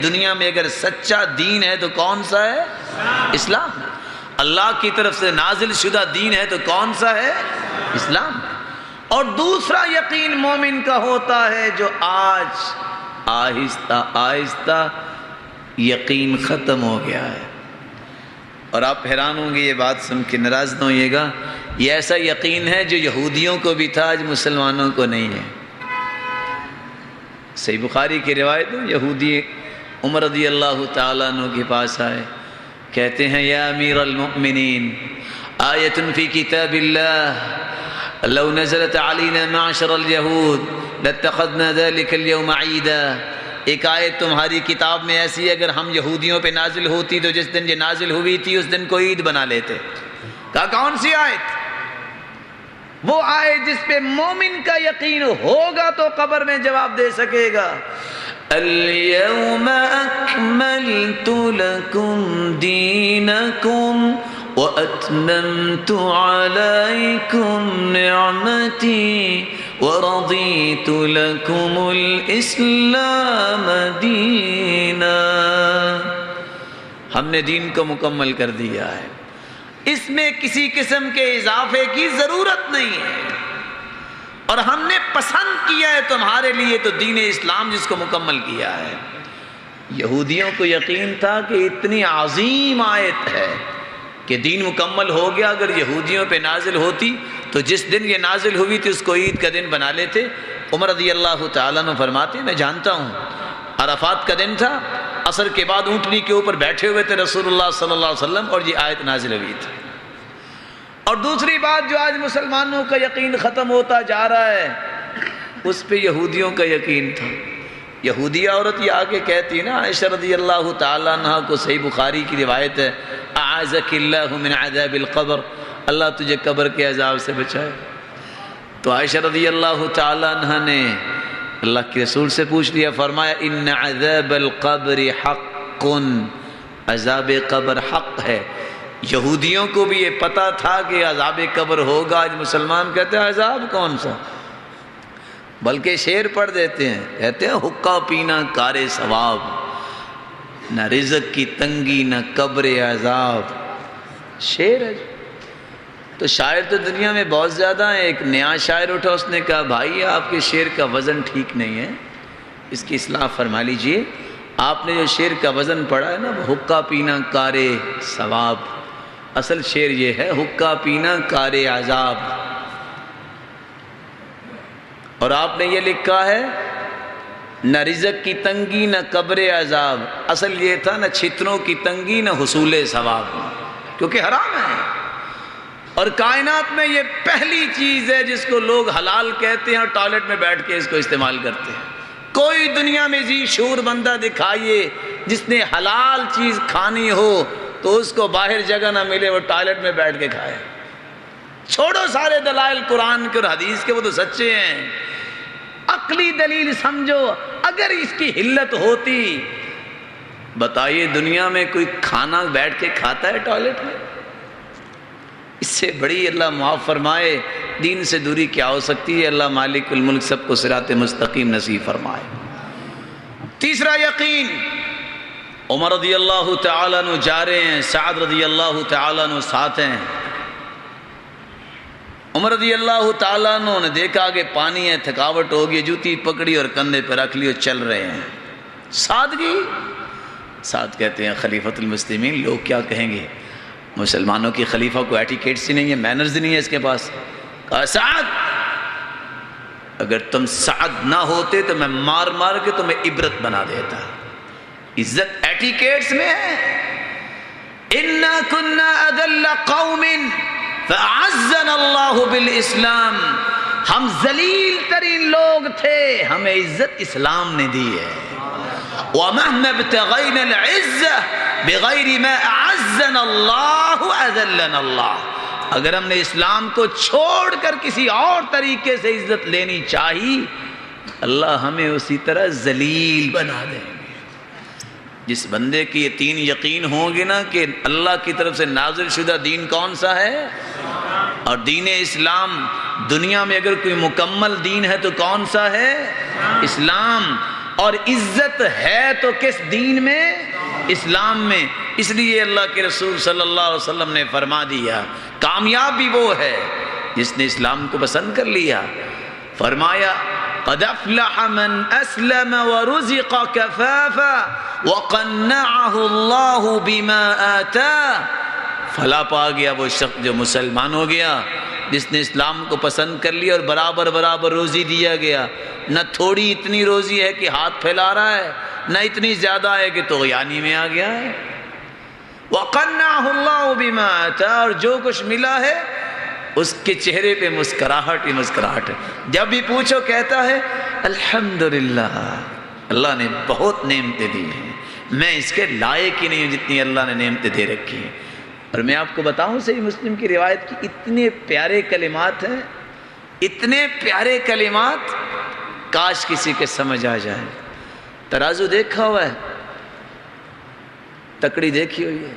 دنیا میں اگر سچا دین ہے تو کون سا ہے؟ اسلام۔ اللہ کی طرف سے نازل شدہ دین ہے تو کون سا ہے؟ اسلام۔ اور دوسرا یقین مومن کا ہوتا ہے جو آج آہستہ آہستہ یقین ختم ہو گیا ہے۔ اور آپ حیران ہوں گے یہ بات سن کے، ناراض نہ ہوئیے گا، یہ ایسا یقین ہے جو یہودیوں کو بھی تھا، آج مسلمانوں کو نہیں ہے۔ صحیح بخاری کی روایت ہے، یہودی عمر رضی اللہ تعالیٰ عنہ کے پاس آئے، کہتے ہیں یا امیر المؤمنین آیت فی کتاب اللہ لو نزلت علینا معشر الیہود لاتخذنا ذلك اليوم عیدا۔ ایک آیت تمہاری کتاب میں ایسی ہے، اگر ہم یہودیوں پہ نازل ہوتی تو جس دن یہ نازل ہوئی تھی اس دن کو عید بنا لیتے۔ کہا کون سی آیت؟ وہ آیت جس پہ مومن کا یقین ہوگا تو قبر میں جواب دے سکے گا۔ اليوم اکملت لکم دینکم وَأَتْمَمْتُ عَلَيْكُمْ نِعْمَتِي وَرَضِيتُ لَكُمُ الْإِسْلَامَ دِينًا۔ ہم نے دین کو مکمل کر دیا ہے، اس میں کسی قسم کے اضافے کی ضرورت نہیں ہے، اور ہم نے پسند کیا ہے تمہارے لیے تو دین اسلام جس کو مکمل کیا ہے۔ یہودیوں کو یقین تھا کہ اتنی عظیم آیت ہے کہ دین مکمل ہو گیا، اگر یہودیوں پہ نازل ہوتی تو جس دن یہ نازل ہوئی تھی اس کو عید کا دن بنا لیتے۔ عمر رضی اللہ تعالیٰ عنہ فرماتے میں جانتا ہوں، عرفات کا دن تھا، عصر کے بعد اونٹنی کے اوپر بیٹھے ہوئے تھے رسول اللہ صلی اللہ علیہ وسلم اور یہ آیت نازل ہوئی تھی۔ اور دوسری بات جو آج مسلمانوں کا یقین ختم ہوتا جا رہا ہے، اس پہ یہودیوں کا یقین تھا۔ یہودی عورت یہ آگے کہتی نا، عائشہ رضی اللہ تعالیٰ عنہ کو، صحیح بخاری کی روایت ہے، اعاذک اللہ من عذاب القبر، اللہ تجھے قبر کے عذاب سے بچائے۔ تو عائشہ رضی اللہ تعالیٰ عنہ نے اللہ کے رسول سے پوچھ لیا، فرمایا ان عذاب القبر حق، عذاب قبر حق ہے۔ یہودیوں کو بھی یہ پتا تھا کہ عذاب قبر ہوگا، آج مسلمان کہتے ہیں عذاب کون سا، بلکہ شعر پڑھ دیتے ہیں، کہتے ہیں حقہ پینا کار ثواب، نہ رزق کی تنگی نہ قبر عذاب، شعر ہے۔ تو شاعر تو دنیا میں بہت زیادہ ہیں، ایک نیا شاعر اٹھا، اس نے کہا بھائی آپ کے شعر کا وزن ٹھیک نہیں ہے، اس کی اصلاح فرما لیجئے۔ آپ نے جو شعر کا وزن پڑھا ہے نا، وہ حقہ پینا کار ثواب، اصل شعر یہ ہے حقہ پینا کار عذاب۔ اور آپ نے یہ لکھا ہے نہ رزق کی تنگی نہ قبر عذاب، اصل یہ تھا نہ چھتروں کی تنگی نہ حصول ثواب، کیونکہ حرام ہے۔ اور کائنات میں یہ پہلی چیز ہے جس کو لوگ حلال کہتے ہیں اور ٹوائلٹ میں بیٹھ کے اس کو استعمال کرتے ہیں۔ کوئی دنیا میں ذی شعور بندہ دکھائیے جس نے حلال چیز کھانی ہو تو اس کو باہر جگہ نہ ملے وہ ٹوائلٹ میں بیٹھ کے کھائے۔ چھوڑو سارے دلائل قرآن کے اور حدیث کے، وہ تو سچے ہیں، عقلی دلیل سمجھو۔ اگر اس کی حلت ہوتی، بتائیے دنیا میں کوئی کھانا بیٹھ کے کھاتا ہے ٹوائلٹ میں؟ اس سے بڑی اللہ معاف فرمائے دین سے دوری کیا ہو سکتی ہے۔ اللہ مالک الملک سب کو صراط مستقیم نصیب فرمائے۔ تیسرا یقین، عمر رضی اللہ تعالیٰ عنہ جا رہے ہیں، سعد رضی اللہ تعالیٰ عنہ ساتھ ہیں۔ عمر رضی اللہ تعالیٰ عنہ نے دیکھا کہ پانی ہے، تھکاوٹ ہوگی، جوتی پکڑی اور کندھے پہ رکھ لی اور چل رہے ہیں۔ سادگی، سعد کہتے ہیں خلیفۃ المسلمین لوگ کیا کہیں گے، مسلمانوں کی خلیفہ کو ایٹیکیٹس ہی نہیں ہے، مینرز نہیں ہے اس کے پاس۔ کہا سعد اگر تم سعد نہ ہوتے تو میں مار مار کے تمہیں عبرت بنا دیتا۔ عزت ایٹیکیٹس میں ہے۔ اِنَّا كُنَّا أَذَلَّ قَوْمٍ فَأَعَزَّنَا اللَّهُ بِالْإِسْلَامِ، ہم ذلیل ترین لوگ تھے، ہمیں عزت اسلام نے دی ہے۔ وَمَهْمَا ابْتَغَيْنَا الْعِزَّةَ بِغَيْرِ مَا أَعَزَّنَا اللَّهُ أَذَلَّنَا اللَّهُ، اگر ہم نے اسلام کو چھوڑ کر کسی اور طریقے سے عزت لینی چاہی، اللہ ہمیں اسی طرح ذلیل بنا دیں گے۔ جس بندے کی یہ تین یقین ہوں گے نا کہ اللہ کی طرف سے نازل شدہ دین کون سا ہے، اور دین اسلام دنیا میں اگر کوئی مکمل دین ہے تو کون سا ہے، اسلام۔ اور عزت ہے تو کس دین میں؟ اسلام میں۔ اس لیے اللہ کے رسول صلی اللہ علیہ وسلم نے فرما دیا کامیاب بھی وہ ہے جس نے اسلام کو پسند کر لیا۔ فرمایا قد افلح من اسلم ورزق کفافا وقنعه اللہ بما آتاه، فلاح پا گیا وہ شخص جو مسلمان ہو گیا، جس نے اسلام کو پسند کر لیا اور برابر برابر روزی دیا گیا، نہ تھوڑی اتنی روزی ہے کہ ہاتھ پھیلا رہا ہے، نہ اتنی زیادہ ہے کہ طغیانی میں آ گیا ہے۔ وَقَنَّعَهُ اللَّهُ بِمَا آتَاهُ، اور جو کچھ ملا ہے اس کے چہرے پہ مسکراہٹ ہی مسکراہٹ ہے۔ جب بھی پوچھو کہتا ہے الحمدللہ، اللہ نے بہت نعمتیں دی ہیں، میں اس کے لائق ہی نہیں ہوں جتنی اللہ نے نعمتیں دے رکھی ہیں۔ اور میں آپ کو بتاؤں صحیح مسلم کی روایت کی اتنے پیارے کلمات ہیں، اتنے پیارے کلمات، کاش کسی کے سمجھ آ جائے۔ ترازو دیکھا ہوا ہے، تکڑی دیکھی ہوئی ہے،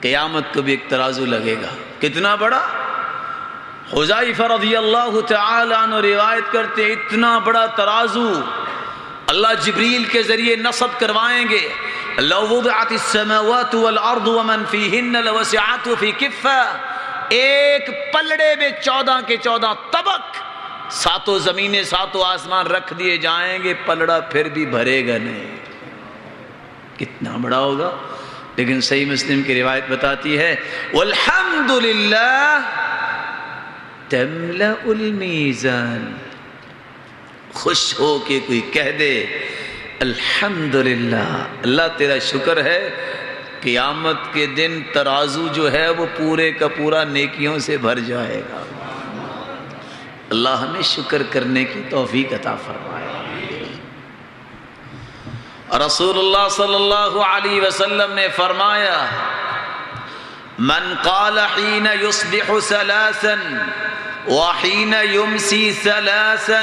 قیامت کو بھی ایک ترازو لگے گا، کتنا بڑا؟ حذیفہ رضی اللہ تعالی عنہ روایت کرتے ہیں اتنا بڑا ترازو اللہ جبریل کے ذریعے نصب کروائیں گے۔ لو وضعت السماوات والارض ومن فیہن لوسعت فی کفہ، ایک پلڑے میں 14 کے 14 طبق، ساتوں زمینیں ساتوں آسمان رکھ دیے جائیں گے، پلڑا پھر بھی بھرے گا نہیں، کتنا بڑا ہوگا۔ لیکن صحیح مسلم کی روایت بتاتی ہے والحمدللہ تملأ المیزان، خوش ہو کے کوئی کہہ دے الحمدللہ، اللہ تیرا شکر ہے، قیامت کے دن ترازو جو ہے وہ پورے کا پورا نیکیوں سے بھر جائے گا۔ اللہ ہمیں شکر کرنے کی توفیق عطا فرمائے۔ رسول اللہ صلی اللہ علیہ وسلم نے فرمایا من قال حین یصبح ثلاثا وحین یمسی ثلاثا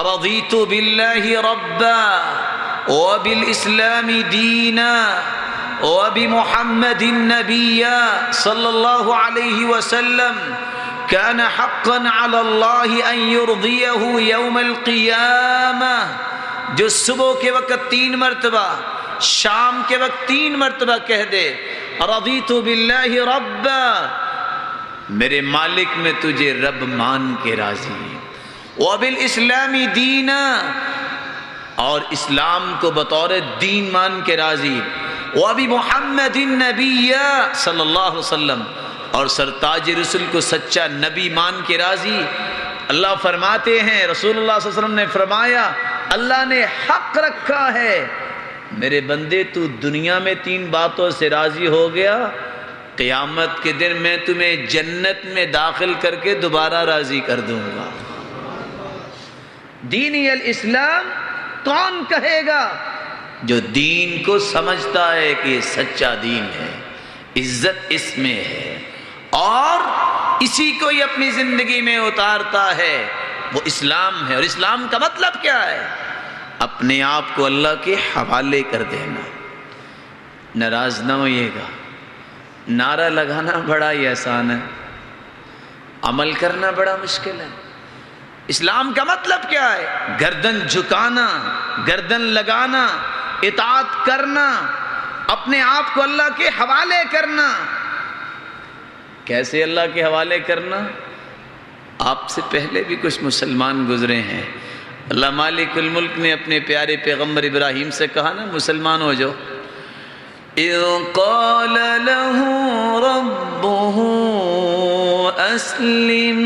رضیت باللہ ربا وبالاسلام دینا وبمحمد نبیا صلی اللہ علیہ وسلم كان حقا على الله ان يرضيه يوم القيامة، جو صبح کے وقت 3 مرتبہ، شام کے وقت 3 مرتبہ کہہ دے رضیت باللہ ربا، میرے مالک میں تجھے رب مان کے راضی، وبالاسلام دینا، اور اسلام کو بطور دین مان کے راضی، وبمحمد النبی صلی اللہ علیہ وسلم، اور سرتاج رسول کو سچا نبی مان کے راضی۔ اللہ فرماتے ہیں، رسول اللہ صلی اللہ علیہ وسلم نے فرمایا اللہ نے حق رکھا ہے، میرے بندے تو دنیا میں 3 باتوں سے راضی ہو گیا، قیامت کے دن میں تمہیں جنت میں داخل کر کے دوبارہ راضی کر دوں گا۔ دینی الاسلام کون کہے گا؟ جو دین کو سمجھتا ہے کہ یہ سچا دین ہے، عزت اس میں ہے، اور اسی کو ہی اپنی زندگی میں اتارتا ہے، وہ اسلام ہے۔ اور اسلام کا مطلب کیا ہے؟ اپنے آپ کو اللہ کے حوالے کر دینا۔ ناراض نہ ہوئیے گا، نعرہ لگانا بڑا ہی آسان ہے، عمل کرنا بڑا مشکل ہے۔ اسلام کا مطلب کیا ہے؟ گردن جھکانا، گردن لگانا، اطاعت کرنا، اپنے آپ کو اللہ کے حوالے کرنا۔ کیسے اللہ کے حوالے کرنا؟ آپ سے پہلے بھی کچھ مسلمان گزرے ہیں، اللہ مالک الملک نے اپنے پیارے پیغمبر ابراہیم سے کہا نا مسلمان ہو جاؤ۔ اِذْ قَالَ لَهُ رَبُّهُ أَسْلِمْ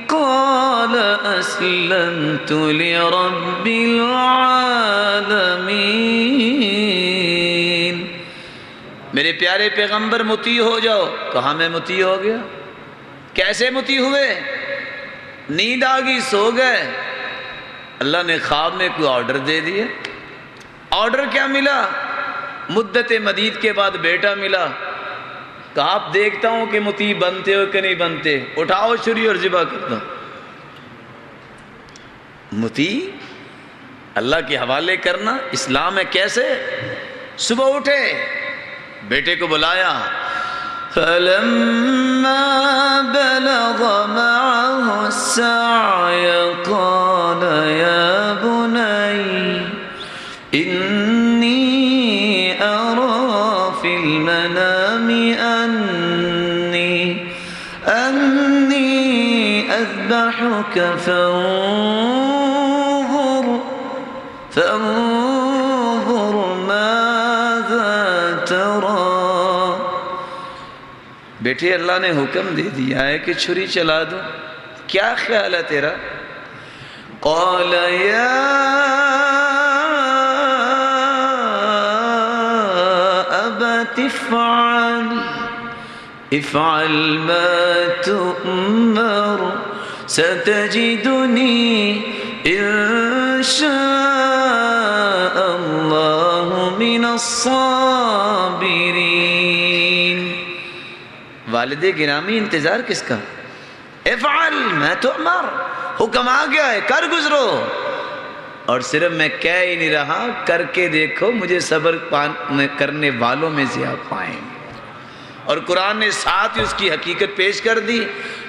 قَالَ أَسْلَمْتُ لِرَبِّ الْعَالَمِينَ، میرے پیارے پیغمبر مطیع ہو جاؤ۔ کہاں میں مطیع ہو گیا؟ کیسے مطیع ہوئے؟ نیند آ گئی، سو گئے، اللہ نے خواب میں کوئی آرڈر دے دیا۔ آرڈر کیا ملا؟ مدت مدید کے بعد بیٹا ملا۔ کہا آپ دیکھتا ہوں کہ مطیع بنتے ہو کہ نہیں بنتے، اٹھاؤ چھری اور ذبح کر دو۔ مطیع اللہ کے حوالے کرنا اسلام ہے۔ کیسے؟ صبح اٹھے، بیٹے کو بلایا، فَلَمَّا بَلَغَ مَعَهُ السَّعْيَ قَالَ يَا بُنَيَّ المنام أني أذبحك فانظر ماذا ترى. بیٹے اللہ نے حکم دے دیا ہے کہ چھری چلا دو، کیا خیال ہے تیرا؟ قال یا ابت افعل ما تؤمر ستجدنی ان شاء اللہ من الصابرین. والد گرامی انتظار کس کا؟ افعل ما تؤمر، حکم آ گیا ہے، کر گزرو. اور صرف میں کہہ ہی نہیں رہا، کر کے دیکھو، مجھے صبر کرنے والوں میں سے آپ پائیں گے. اور قرآن نے ساتھ ہی اس کی حقیقت پیش کر دی.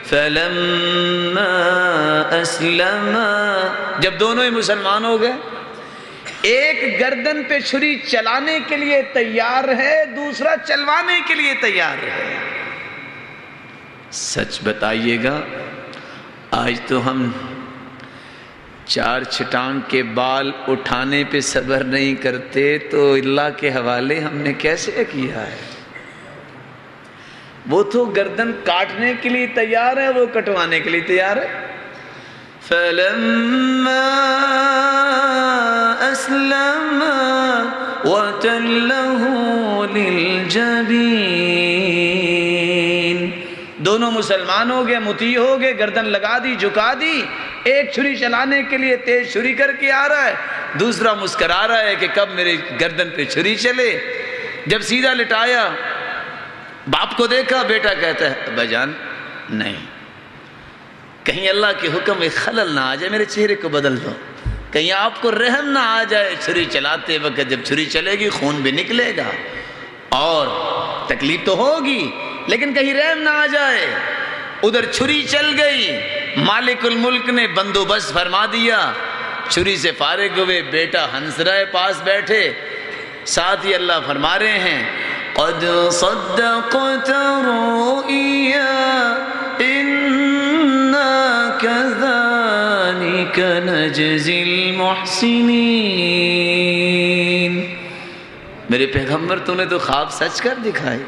فَلَمَّا أَسْلَمَا، جب دونوں ہی مسلمان ہو گئے، ایک گردن پہ چھری چلانے کے لیے تیار ہے، دوسرا چلوانے کے لیے تیار ہے. سچ بتائیے گا، آج تو ہم 4 چھٹان کے بال اٹھانے پہ صبر نہیں کرتے، تو اللہ کے حوالے ہم نے کیسے کیا ہے؟ وہ تو گردن کاٹنے کے لیے تیار ہے، وہ کٹوانے کے لیے تیار ہے. فَلَمَّا أَسْلَمَا وَتَلَّهُ لِلْجَبِينِ، دونوں مسلمان ہو گئے، مطیع ہو گئے، گردن لگا دی، جھکا دی. ایک چھری چلانے کے لیے تیز چھری کر کے آ رہا ہے، دوسرا مسکرا رہا ہے کہ کب میرے گردن پہ چھری چلے. جب سیدھا لٹایا، باپ کو دیکھا، بیٹا کہتا ہے ابا جان نہیں، کہیں اللہ کے حکم میں خلل نہ آ جائے، میرے چہرے کو بدل دو، کہیں آپ کو رحم نہ آ جائے. چھری چلاتے وقت جب چھری چلے گی خون بھی نکلے گا اور تکلیف تو ہوگی، لیکن کہیں رحم نہ آ جائے. ادھر چھری چل گئی، مالک الملک نے بندوبست فرما دیا. چھری سے فارغ ہوئے، بیٹا ہنسرائے پاس بیٹھے، ساتھ ہی اللہ فرما رہے ہیں قد صدقت رؤيا إنا كذلك نجزي المحسنين. میرے پیغمبر تو نے تو خواب سچ کر دکھائے.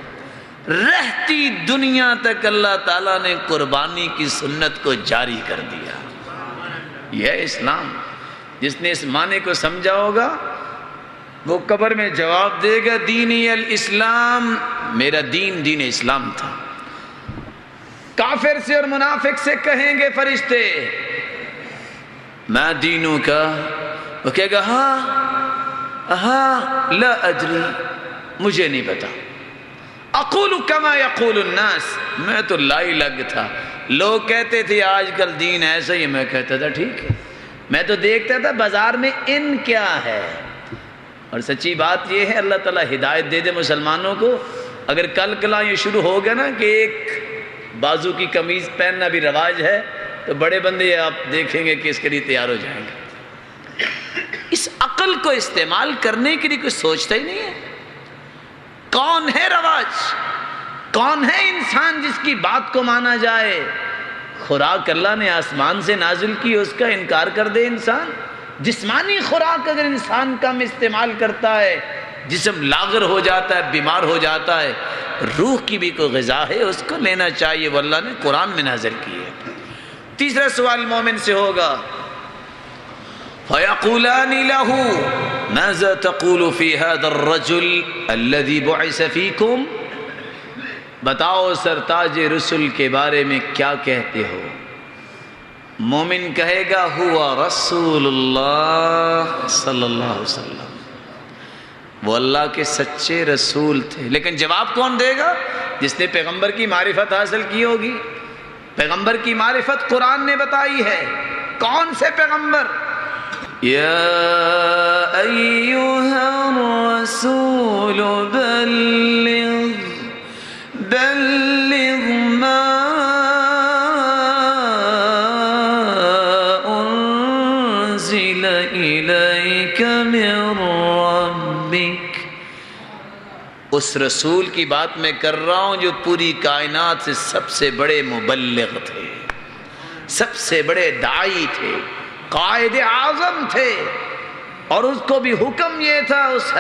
رہتی دنیا تک اللہ تعالیٰ نے قربانی کی سنت کو جاری کر دیا. یہ ہے اسلام. جس نے اس معنی کو سمجھا ہوگا وہ قبر میں جواب دے گا دینی الاسلام، میرا دین دین اسلام تھا. کافر سے اور منافق سے کہیں گے فرشتے میں دینوں کا، وہ کہے گا ہاں لا ادری، مجھے نہیں پتا. اقول کما یقول الناس، میں تو لائی لگ تھا. لوگ کہتے تھے آج کل دین ایسا ہی، میں کہتا تھا ٹھیک ہے. میں تو دیکھتا تھا بازار میں ان کیا ہے. اور سچی بات یہ ہے، اللہ تعالیٰ ہدایت دے دے مسلمانوں کو. اگر کل کلا یہ شروع ہو گیا نا کہ ایک بازو کی قمیض پہننا بھی رواج ہے، تو بڑے بندے آپ دیکھیں گے کہ اس کے لیے تیار ہو جائیں گے. اس عقل کو استعمال کرنے کے لیے کوئی سوچتا ہی نہیں ہے. کون ہے رواج؟ کون ہے انسان جس کی بات کو مانا جائے؟ خوراک اللہ نے آسمان سے نازل کی، اس کا انکار کر دے انسان. جسمانی خوراک اگر انسان کم استعمال کرتا ہے، جسم لاغر ہو جاتا ہے، بیمار ہو جاتا ہے. روح کی بھی کوئی غذا ہے، اس کو لینا چاہیے، وہ اللہ نے قرآن میں نازل کی ہے. تیسرا سوال مومن سے ہوگا فَيَقُولَانِ لَهُ مَاذَا تَقُولُ فِي هَذَا الرَّجُلِ الَّذِي بُعِثَ فِيكُمْ، بتاؤ سرتاج رسول کے بارے میں کیا کہتے ہو. مومن کہے گا ہوا رسول اللہ صلی اللہ علیہ وسلم، وہ اللہ کے سچے رسول تھے. لیکن جواب کون دے گا؟ جس نے پیغمبر کی معرفت حاصل کی ہوگی. پیغمبر کی معرفت قرآن نے بتائی ہے. کون سے پیغمبر؟ یا ایھا الرسول بلغ ما انزل الیک من ربک اس رسول کی بات میں کر رہا ہوں جو پوری کائنات سے سب سے بڑے مبلغ تھے، سب سے بڑے داعی تھے، قائد اعظم تھے، اور اس کو بھی حکم یہ تھا اس